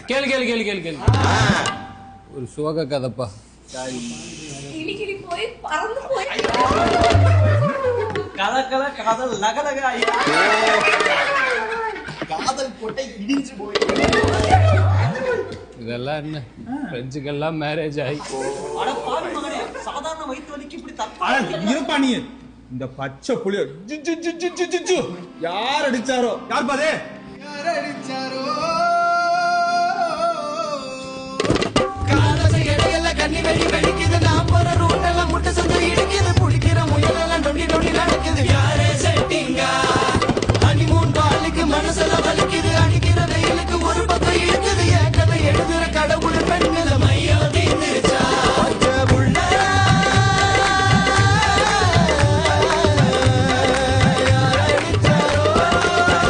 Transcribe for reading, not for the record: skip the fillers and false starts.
கேளு கேளு கேளு கேளு கேளு. ஒரு சோக கதைப்பா. கிளி கிளி போய் பறந்து போய் கலக்கல காதல் லகலக காதல் கோட்டை இடிஞ்சு போய். இதெல்லாம் என்ன ஃப்ரெண்ட்ஸுக்கெல்லாம் மேரேஜ் ஆகி. அட பாவி மகனே, சாதாரண வயிற்று வலிக்கு இப்படி தப்பா இருப்பா நீ. இந்த பச்சை புளிய யார் அடிச்சாரோ? யார் பாரு யார் அடிச்சாரோ? காதல் இடையில கண்ணி வெடி வெடிக்குது. நான் போற ரூட் எல்லாம் முட்டை சந்து இடிக்குது. புடிக்கிற முயலெல்லாம் நொண்டி நொண்டி நடக்குது. யார்